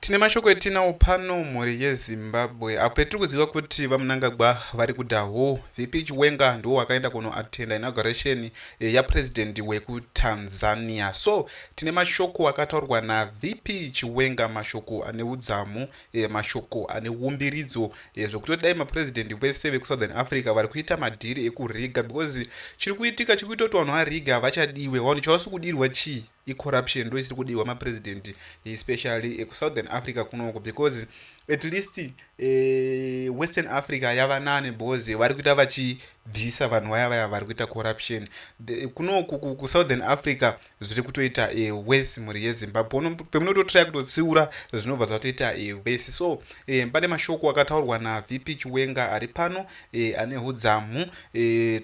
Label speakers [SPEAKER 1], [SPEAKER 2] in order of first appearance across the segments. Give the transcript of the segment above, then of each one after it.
[SPEAKER 1] Tine mashoko etinawo pano mhuri yeZimbabwe apo petiri kuziva kuti vaMnangagwa vari kudaho. VP Chiwenga ndiwo wakaenda kunoatenda inauguration yapresident wekuTanzania. So tine mashoko akataurwa naVP Chiwenga, mashoko ane udzamu, mashoko ane umbiridzo zvekuti dai mapresident vese vekuSouthern Africa vari kuita madhiri ekuriga, because chiri kuita kuti vanhu variga havachadiwe. Vanhu chavasi kudirwa chii? Corruption ndo isiri kudiwa mapresident especially ekuSouthern Africa kunoko, because at least Western Africa yava nane because vari kuita vachibvisa vanhu vaya vari kuita corruption. Kunoku kuSouthern Africa zviri kutoita wese mhuri yeZimbabwe pemunototraya kutotsiura zvinobva zvatoita wese. So pane mashoko akataurwa naVP Chiwenga ari pano ane udzamu.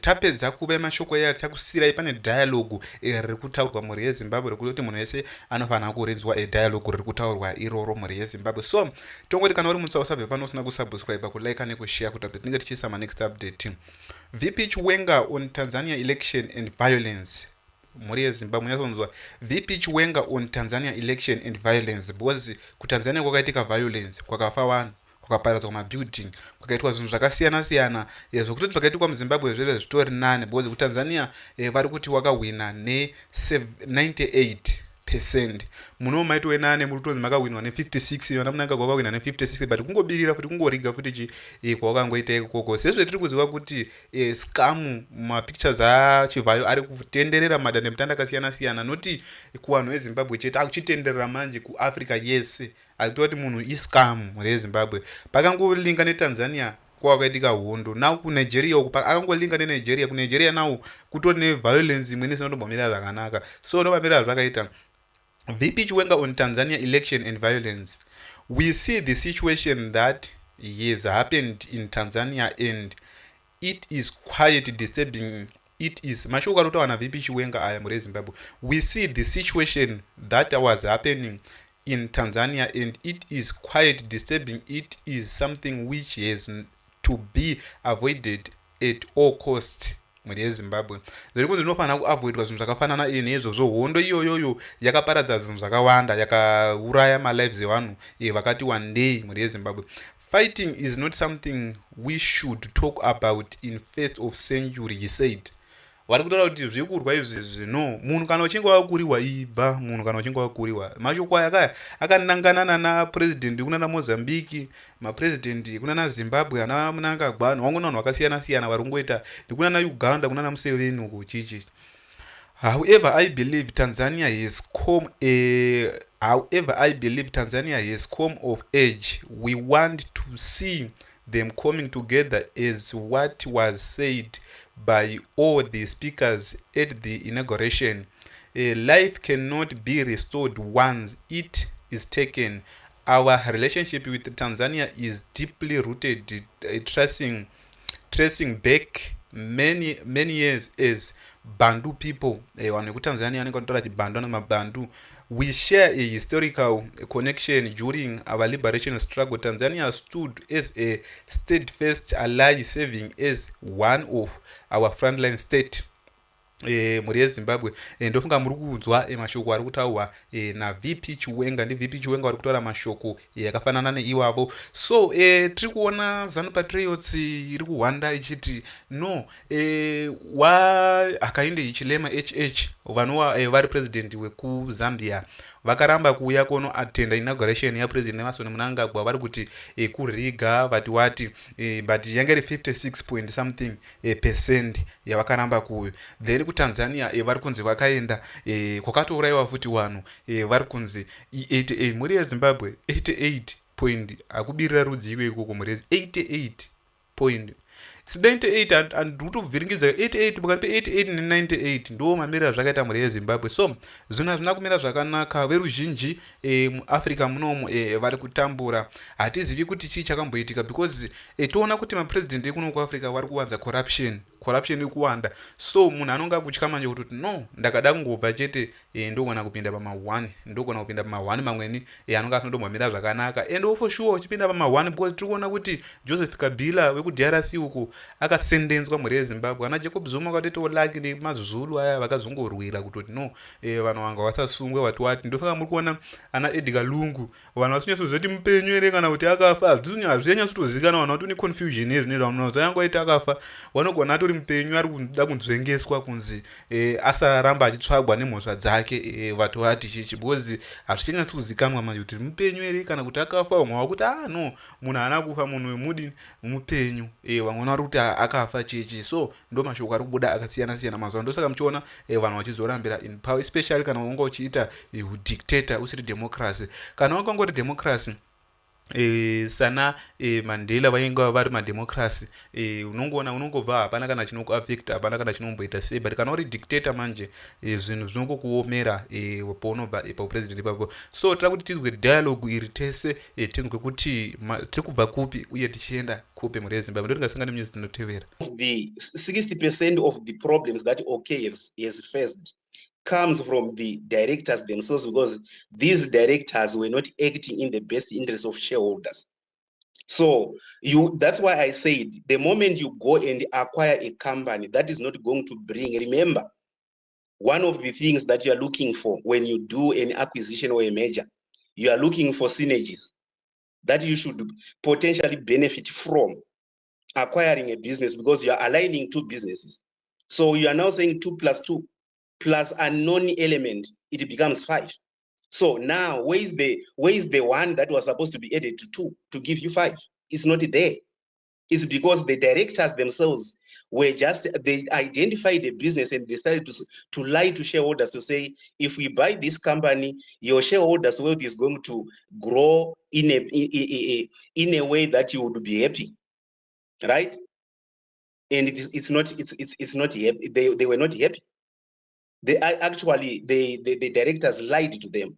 [SPEAKER 1] Tapedza kuva mashoko aya takusirai pane dialogue riri kutaurwa mhuri yeZimbabwe rekuti munhu wese anofanira kuridzwa dialogue riri kutaurwa iroro mhuri yeZimbabwe. So tongoti kana uri mutsva usabve pano usina kusubscribe, kulike nekushare kuti tinenge tichiisa next update. VP Chiwenga on Tanzania election and violence. Mhuri yeZimbabwe munyasonzwa VP Chiwenga on Tanzania election and violence, because kuTanzania kwakaitika violence, kwakafa vanhu, kwakaparadzwa mabuilding, kwakaitwa zvinhu zvakasiyana-siyana zvokuti zvakaitikwa muZimbabwe zvese zvitori nane, because kuTanzania vari kuti wakawina ne98%. Muno maitwe nane muri kutonzi makawinwa ne56, vana Mnangagwa wakawina ne56, but kungobirira futi kungoriga futi chi kwakangoita ikoko. Sezvo tiri kuziva kuti scam mapictures achivhayo ari kutenderera madandemutande akasiyana-siyana, noti kuvanhu veZimbabwe chete, akuchitenderera manje kuAfrica yese akutoti munhu iscam mhuri yeZimbabwe. Pakangolinga neTanzania kwakaitika hondo, now kuNigeria uku akangolinga neNigeria, kuNigeria now kutori neviolence imwe nesinotombomira zvakanaka. So ndomamira zvakaita VP Chiwenga on Tanzania election and violence. We see the situation that has happened in Tanzania and it is quite disturbing. It is mashoko anotaura naVP Chiwenga aya mhuri yeZimbabwe. We see the situation that was happening in Tanzania and it is quite disturbing. It is something which has to be avoided at all costs mhuri yeZimbabwe. Zviri kunzi zvinofanira kuavoidwa zvinhu zvakafanana neizvozvo. Hondo iyoyoyo yakaparadza zvinhu zvakawanda, yakauraya malives evanhu vakati wandei mhuri yeZimbabwe. Fighting is not something we should talk about in first of century, he said. Vari kutaura kuti zviri kurwa izvi no, munhu kana uchinge wakuriwa ibva, munhu kana uchinge wakuriwa. Mashoko aya akanangana napresident kunana Mozambique, mapresident kunana Zimbabwe, ana Mnangagwa, vanhu vanhu vakasiyana-siyana vari kungoita, ndikunana Uganda, kunana Museveni uko chichi. However, I believe Tanzania has come of age. We want to see them coming together as what was said by all the speakers at the inauguration. Life cannot be restored once it is taken. Our relationship with Tanzania is deeply rooted, tracing back many years as Bantu people. Vanhu vekuTanzania vanenge vanotaura chiBantu namaBantu. We share a historical connection. During our liberation struggle, Tanzania stood as a steadfast ally, serving as one of our frontline state. Mhuri yeZimbabwe ndofunga muri kunzwa mashoko ari kutaurwa naVP Chiwenga. NdiVP Chiwenga vari kutaura mashoko yakafanana neiwavo. So tiri kuona ZANU Patriots iri kuhwanda ichiti no, akainde ichilema HH vanova vari president wekuZambia vakaramba kuuya kuno attenda inauguration yapresident Emerson Mnangagwa, vari kuti kuriga vati wati, but yange iri 56 point something percent yavakaramba kuyo. Then kuTanzania vari kunzi vakaenda kwakatouraiwa futi vanhu vari kunzi 88 mhuri yeZimbabwe 88 point akubirira rudzi ikoko mhuri 88 point 98 and kutobviringidza 88 pakati pe88 ne98 ndo mamirira zvakaita mhuri yeZimbabwe. So zvinhu hazvina kumira zvakanaka. Veruzhinji muAfrica munomu vari kutambura, hatizivi kuti chii chakamboitika, because toona kuti mapresident ekuno kuAfrica vari kuwanza corruption iri kuwanda. So munhu anonga kutya manje kuti no, ndakada kungobva chete ndogona kupinda pama1 ndogona kupinda pama1 mamweni anonga asindombomira zvakanaka and for sure uchipinda pama1 because tiri kuona kuti Joseph Kabila wekudRC uku akasendenzwa mhuri yeZimbabwe. Ana Jacob Zuma akatoitawo laki nemazulu aya vakazongorwira kutoti no vanhu vanga vasasungwe wati ndosaka muri kuona ana Edgar Lungu vanhu vasinyatsoziva kuti mupenyu ere kana kuti akafa hazvinyatsotozivikanwa vanhu vatoni confusion yezvinoita vanhu zanyangoita akafa vanogona atori mupenyu ari kuda kunzvengeswa kunzi asaramba achitsvagwa nemhosva dzake vatu vati chichi because hazvichanyatsokuzikanwa manje kuti mupenyu ere kana kuti akafa. Vamwe vakuti no munhu haana kufa munhu wemudi mupenyu vamwe vari kuti akafa chichi. So ndo mashoko ari kubuda akasiyana siyana mazuva ndosaka muchiona vanhu vachizorambira in power especially kana unga uchiita udictator usiri democracy. Kana wakangori democracy sana Mandela vainga vari mademocracy unongobva hapana kana chinokuaffecta hapana kana chinomboita sei, but kana uri dictator manje zvinhu zvinongokuomera paunobva paupresident ipapo. So tira kuti tizwe dialogue iri tese tinzwe kuti tiri kubva kupi uye tichienda kupi mhuri yeZimbabwe. Ndotingasangana news tinotevera.
[SPEAKER 2] The 60% of the problems that OK has faced comes from the directors themselves, because these directors were not acting in the best interest of shareholders. So that's why I said the moment you go and acquire a company that is not going to bring, remember, one of the things that you are looking for when you do an acquisition or a merger, you are looking for synergies that you should potentially benefit from acquiring a business, because you are aligning two businesses. So you are now saying 2 + 2 plus a non-element, it becomes 5. So now where is the one that was supposed to be added to 2 to give you 5? It's not there. It's because the directors themselves were they identified the business and they started to lie to shareholders to say, if we buy this company, your shareholders' wealth is going to grow in a way that you would be happy, right? And it's not happy. They were not happy. The directors lied to them.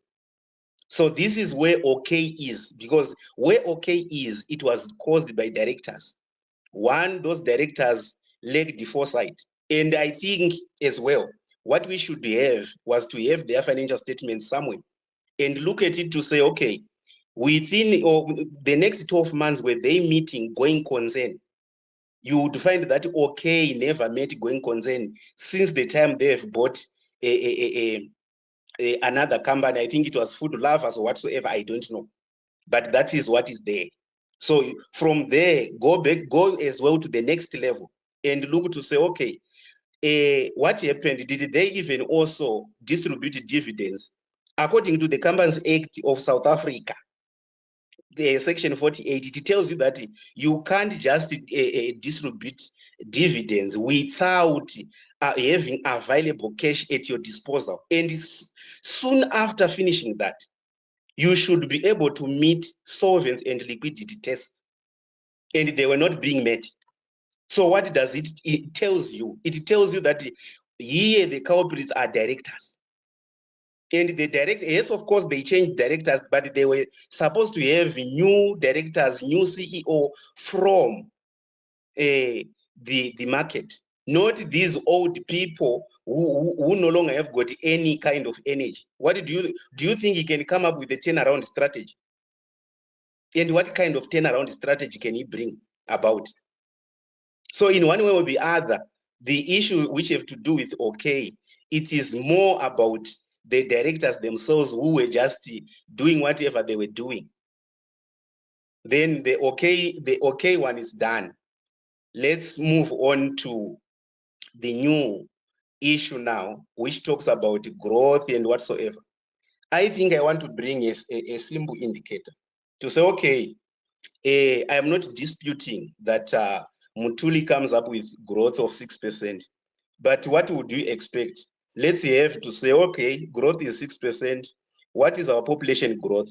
[SPEAKER 2] So this is where OK is, because where OK is, it was caused by directors. One, those directors lacked the foresight. And I think as well, what we should have was to have their financial statements somewhere and look at it to say, okay, within the next 12 months, were they meeting going concern? You would find that OK never met going concern since the time they have bought another company. I think it was Food Lovers or whatsoever, I don't know, but that is what is there. So from there, go as well to the next level and look to say, okay, what happened? Did they even also distribute dividends according to the Companies Act of South Africa? The section 48, it tells you that you can't just distribute dividends without having available cash at your disposal. And soon after finishing that, you should be able to meet solvency and liquidity tests. And they were not being met. So what does it tells you? It tells you that here the culprits are directors. And the director, yes, of course, they changed directors, but they were supposed to have new directors, new CEO from the market, not these old people who no longer have got any kind of energy. What do you think he can come up with a turnaround strategy? And what kind of turnaround strategy can he bring about? So in one way or the other, the issue which have to do with OK, it is more about the directors themselves who were just doing whatever they were doing. Then the OK one is done. Let's move on to the new issue now, which talks about growth and whatsoever. I think I want to bring a simple indicator to say, okay, I am not disputing that Mutuli comes up with growth of 6%, but what would you expect? Let's have to say, okay, growth is 6%. What is our population growth?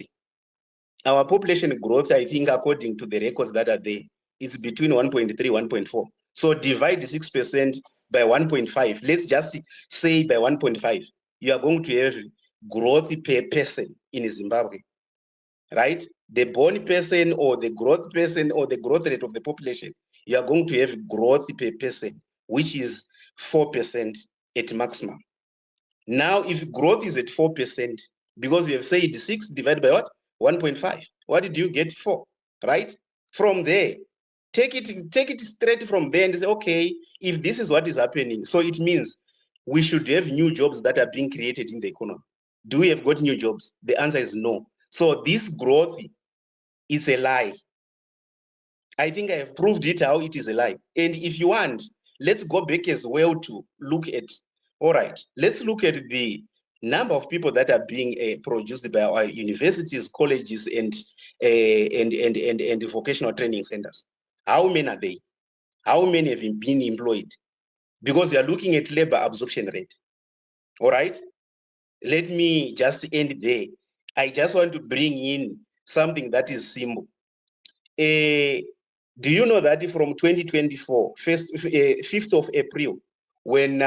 [SPEAKER 2] Our population growth, I think, according to the records that are there, is between 1.3, 1.4. So divide 6% by 1.5. Let's just say by 1.5. You are going to have growth per person in Zimbabwe, right? The born person or the growth person or the growth rate of the population, you are going to have growth per person, which is 4% at maximum. Now, if growth is at 4%, because you have said 6 divided by what? 1.5. What did you get? 4, right? From there, take it straight from there and say, okay, if this is what is happening, so it means we should have new jobs that are being created in the economy. Do we have got new jobs? The answer is no. So this growth is a lie. I think I have proved it how it is a lie. And if you want, let's go back as well to look at, all right, let's look at the number of people that are being produced by our universities, colleges, and vocational training centers. How many are they? How many have been employed? Because you are looking at labor absorption rate. All right, let me just end there. I just want to bring in something that is simple. Do you know that from 2024, 5th of April, when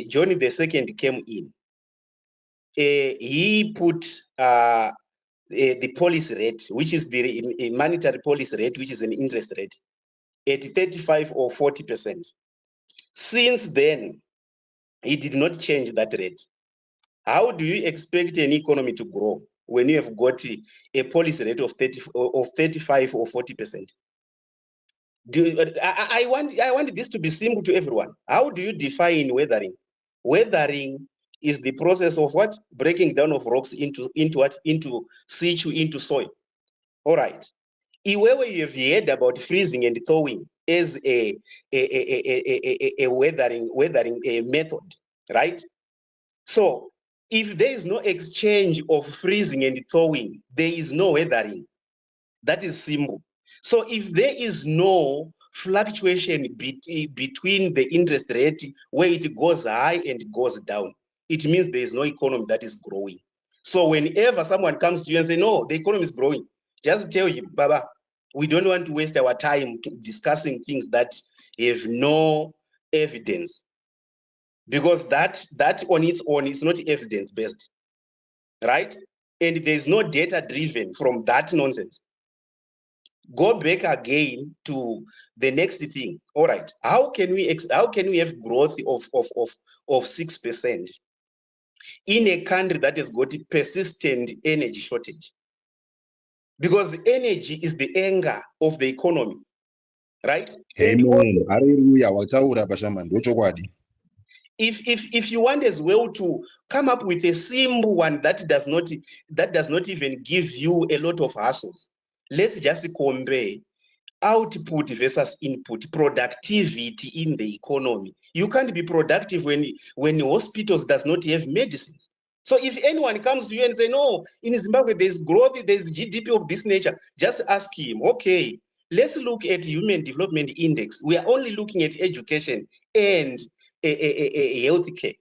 [SPEAKER 2] John II came in, he put the policy rate, which is the monetary policy rate, which is an interest rate, at 35 or 40%. Since then, he did not change that rate. How do you expect an economy to grow when you have got a policy rate of 35 or 40%? I want this to be simple to everyone. How do you define weathering? Weathering is the process of what? Breaking down of rocks into what? Into situ, into soil. All right. Where you have heard about freezing and thawing as a weathering method, right? So if there is no exchange of freezing and thawing, there is no weathering. That is simple. So if there is no fluctuation between the interest rate where it goes high and goes down, it means there is no economy that is growing. So whenever someone comes to you and say, no, the economy is growing, just tell him, Baba, we don't want to waste our time discussing things that have no evidence, because that on its own is not evidence based, right? And there's no data driven from that nonsense. Go back again to the next thing. All right, how can we have growth of 6% in a country that has got persistent energy shortage? Because energy is the anger of the economy, right?
[SPEAKER 3] Amen. Hallelujah. Wataura bashaman. Ndochokwadi.
[SPEAKER 2] If you want as well to come up with a simple one that does not even give you a lot of hassles, let's just compare output versus input, productivity in the economy. You can't be productive when hospitals does not have medicines. So if anyone comes to you and say, no, in Zimbabwe there's growth, there's GDP of this nature, just ask him, okay, let's look at Human Development Index. We are only looking at education and healthcare.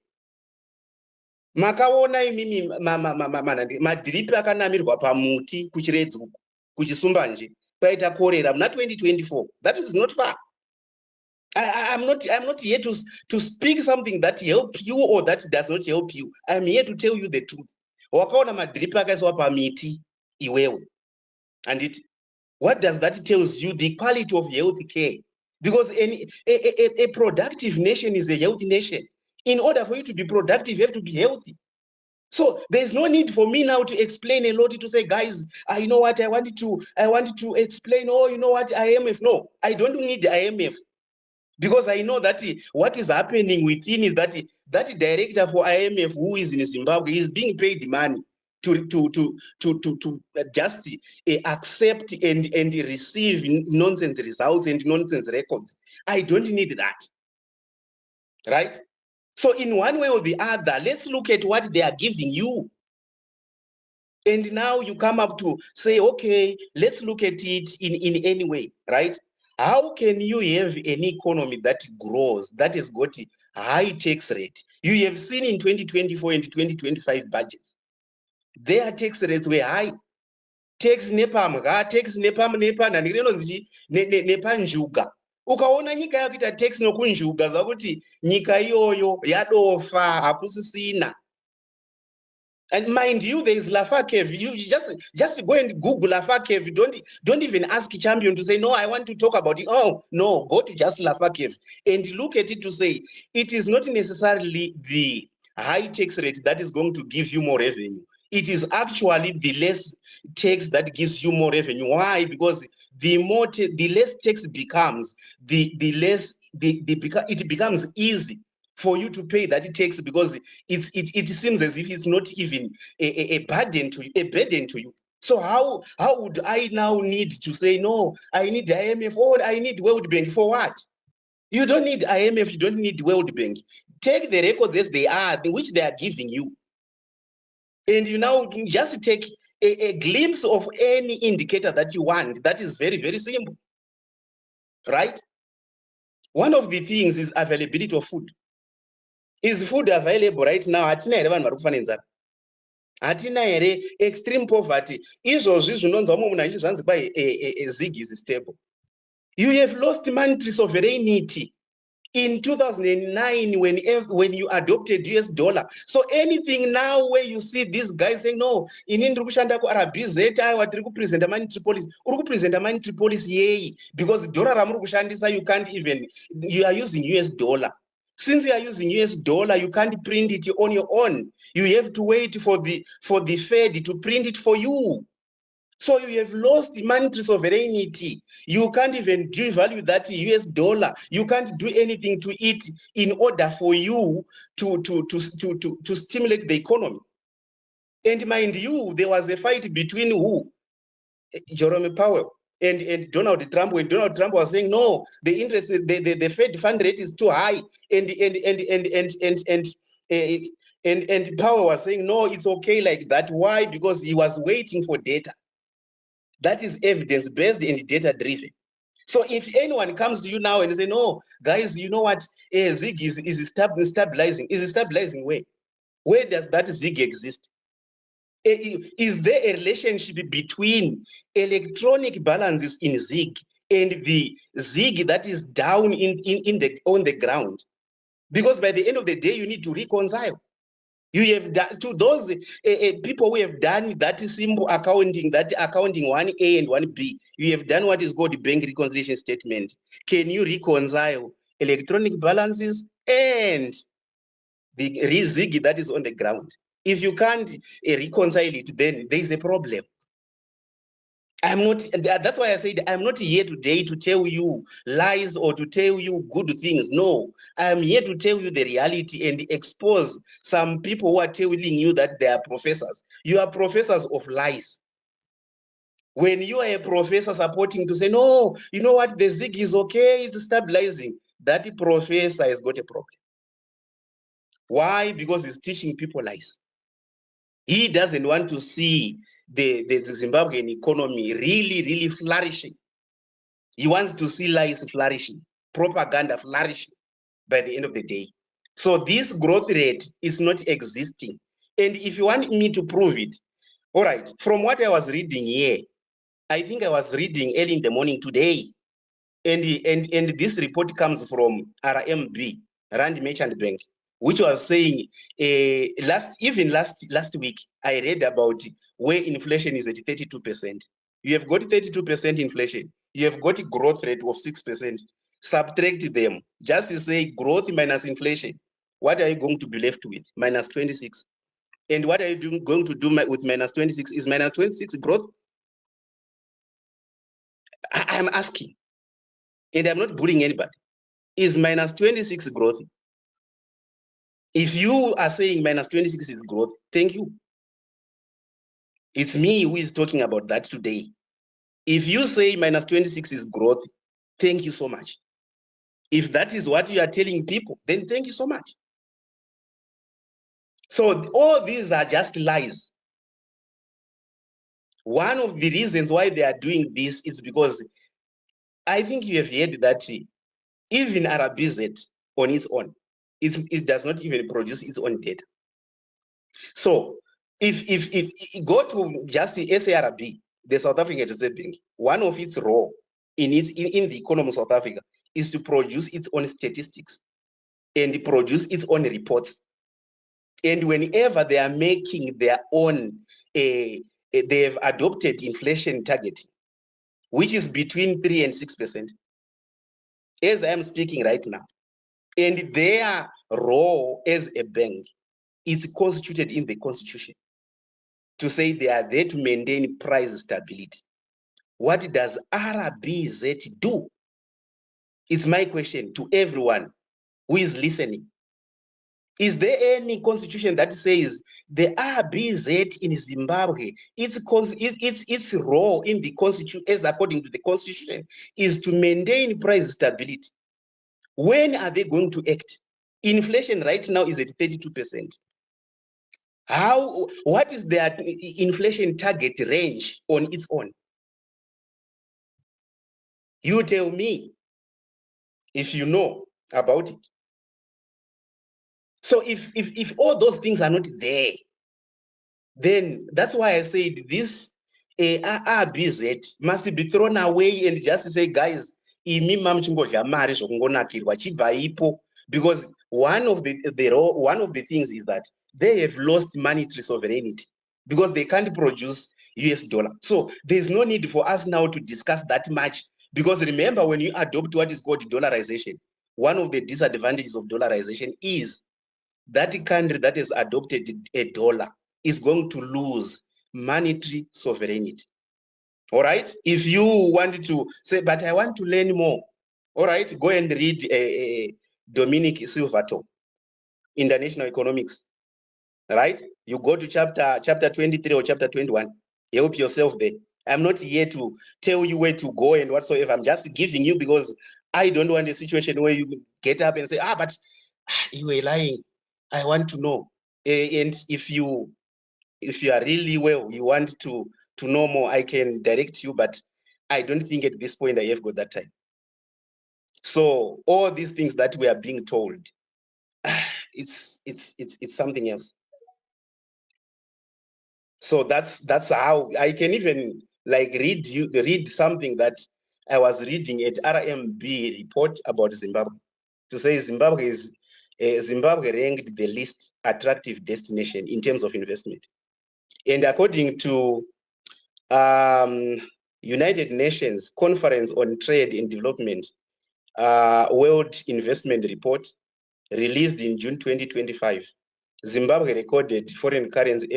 [SPEAKER 2] Makaona imimi madhiripi akanamirwa pamuti kuchiredzi kuchisumbanje kwaita korera muna 2024. That is not far. I'm not here to speak something that help you or that does not help you. I'm here to tell you the truth. Wakaona madhiripi akaiswa pamiti iwewe. And what does that tells you? The quality of health care. Because a productive nation is a healthy nation. In order for you to be productive, you have to be healthy. So there's no need for me now to explain a lot, to say, guys, you know what, I wanted to explain, oh, you know what, IMF. No, I don't need the IMF. Because I know that what is happening within is that director for IMF who is in Zimbabwe is being paid money to just accept and receive nonsense results and nonsense records. I don't need that, right? So in one way or the other, let's look at what they are giving you. And now you come up to say, okay, let's look at it in any way, right? How can you have an economy that grows, that has got a high tax rate? You have seen in 2024 and 2025 budgets, their tax rates were high. Tax nepamga, tax nepa nandirenonzi nepanjuga. Ukaona nyika yakuita tax nokunjuga zakuti nyika iyoyo yadofa hakusisina. And mind you, there is Lafa Cave. You just go and Google Lafa Cave. Don't even ask Champion to say, no, I want to talk about it. Oh, no, go to just Lafa Cave and look at it to say, it is not necessarily high tax rate that is going to give you more revenue. It is actually the less tax that gives you more revenue. Why? Because the less tax becomes, it becomes easy for you to pay that tax, because it seems as if it's not even a burden to you. So how would I now need to say, no, I need IMF or I need World Bank for what? You don't need IMF, you don't need World Bank. Take the records as they are, which they are giving you. And you now just take a glimpse of any indicator that you want. That is very, very simple, right? One of the things is availability of food. Is food available right now? Hatina here vanhu vari kufa nenzara. Hatina here extreme poverty. Izvozvi zvinonzwa munhu achizvanzi kwai zig is stable. You have lost monetary sovereignty in 2009 when you adopted US dollar. So anything now where you see these guys saying, no, inini ndiri kushanda kuRBZ, aiwa tiri kupresenta monetary policy. Uri kupresenta monetary policy yei? Because dollar ramuri kushandisa, you can't even, you are using US dollar. Since you are using US dollar, you can't print it on your own. You have to wait for the Fed to print it for you. So you have lost monetary sovereignty. You can't even devalue that US dollar. You can't do anything to it in order for you to stimulate the economy. And mind you, there was a fight between who? Jerome Powell and Donald Trump, when Donald Trump was saying, no, the interest, the Fed fund rate is too high. And Powell was saying, no, it's okay like that. Why? Because he was waiting for data. That is evidence-based and data-driven. So if anyone comes to you now and say, no, guys, you know what, ZIG is stabilizing. Is it stabilizing where? Where does that ZIG exist? Is there a relationship between electronic balances in ZIG and the ZIG that is down on the ground? Because by the end of the day, you need to reconcile. You have done to those people who have done that simple accounting, that accounting 1A and 1B. You have done what is called bank reconciliation statement. Can you reconcile electronic balances and the ZIG that is on the ground? If you can't reconcile it, then there is a problem. I'm not, that's why I said I'm not here today to tell you lies or to tell you good things. No, I'm here to tell you the reality and expose some people who are telling you that they are professors. You are professors of lies. When you are a professor supporting to say, no, you know what, the ZIG is okay, it's stabilizing, that professor has got a problem. Why? Because he's teaching people lies. He doesn't want to see the Zimbabwean economy really flourishing. He wants to see lies flourishing, propaganda flourishing by the end of the day. So this growth rate is not existing. And if you want me to prove it, all right, from what I was reading here, I think I was reading early in the morning today, and this report comes from RMB, Rand Merchant Bank, which was saying last week, I read about where inflation is at 32%. You have got 32% inflation. You have got a growth rate of 6%. Subtract them. Just to say growth minus inflation. What are you going to be left with? Minus 26. And what are you going to do with minus 26? Is minus 26 growth? I'm asking. And I'm not bullying anybody. Is minus 26 growth? If you are saying minus 26 is growth, thank you. It's me who is talking about that today. If you say minus 26 is growth, thank you so much. If that is what you are telling people, then thank you so much. So all these are just lies. One of the reasons why they are doing this is because I think you have heard that even RBZ on its own, it does not even produce its own data. So if you go to just the SARB, the South African Reserve Bank, one of its role in the economy of South Africa is to produce its own statistics and produce its own reports. And whenever they are making their own, they have adopted inflation targeting, which is between 3 and 6%, as I am speaking right now. And their role as a bank It's constituted in the constitution to say they are there to maintain price stability. What does RBZ do? It's my question to everyone who is listening. Is there any constitution that says the RBZ in Zimbabwe, its role in the constitution, as according to the constitution, is to maintain price stability? When are they going to act? Inflation right now is at 32%. What is their inflation target range on its own? You tell me if you know about it. So if all those things are not there, then that's why I said this RBZ must be thrown away and just say, guys, because one of the things is that they have lost monetary sovereignty because they can't produce US dollar. So there's no need for us now to discuss that much, because remember, when you adopt what is called dollarization, one of the disadvantages of dollarization is that country that has adopted a dollar is going to lose monetary sovereignty. All right. If you want to say, but I want to learn more, all right, go and read Dominic Silverton, International Economics. Right? You go to chapter 23 or chapter 21. Help yourself there. I'm not here to tell you where to go and whatsoever. I'm just giving you, because I don't want a situation where you get up and say, but you were lying. I want to know. And if you are really well, you want to know more, I can direct you, but I don't think at this point I have got that time. So all these things that we are being told, it's something else. So that's how I can even like read something that I was reading at RMB report about Zimbabwe, to say Zimbabwe ranked the least attractive destination in terms of investment. And according to United Nations Conference on Trade and Development, World Investment Report released in June 2025, Zimbabwe recorded foreign currency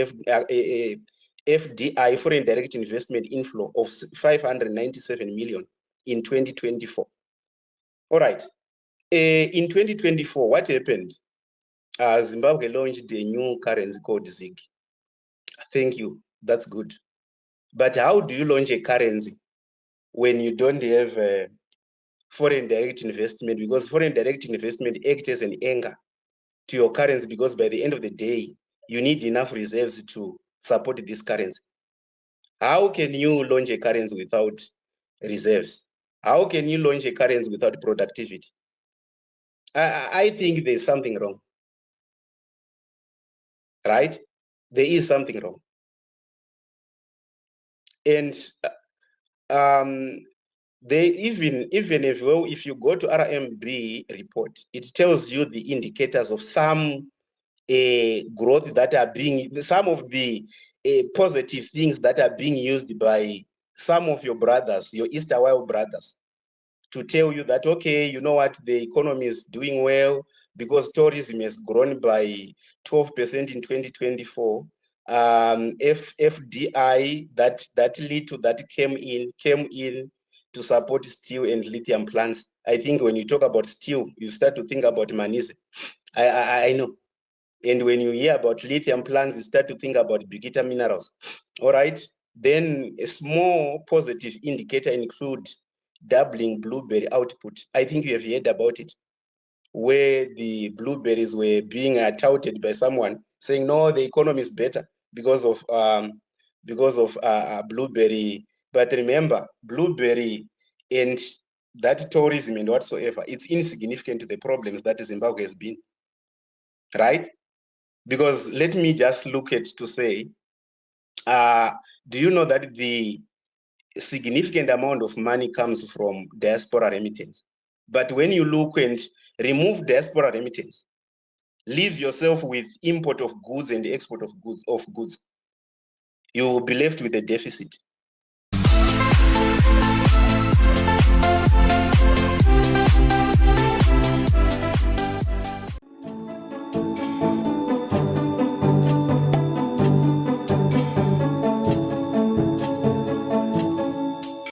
[SPEAKER 2] FDI, foreign direct investment inflow of 597 million in 2024. All right. In 2024, what happened? Zimbabwe launched a new currency called ZIG. Thank you. That's good. But how do you launch a currency when you don't have foreign direct investment? Because foreign direct investment acts as an anchor to your currency, because by the end of the day, you need enough reserves to support this currency. How can you launch a currency without reserves? How can you launch a currency without productivity? I think there's something wrong. Right? There is something wrong. And they even if you go to RMB report, it tells you the indicators of some growth that are being, some of the positive things that are being used by some of your brothers, your East Awile brothers, to tell you that, okay, you know what, the economy is doing well because tourism has grown by 12% in 2024. FDI that came in to support steel and lithium plants. I think when you talk about steel, you start to think about Manise. I know. And when you hear about lithium plants, you start to think about Bigita minerals. All right. Then a small positive indicator include doubling blueberry output. I think you have heard about it, where the blueberries were being touted by someone saying, no, the economy is better because of blueberry. But remember, blueberry and that tourism and whatsoever, it's insignificant to the problems that Zimbabwe has been, right? Because let me just look at to say, do you know that the significant amount of money comes from diaspora remittance? But when you look and remove diaspora remittance, leave yourself with import of goods and export of goods, you will be left with a deficit.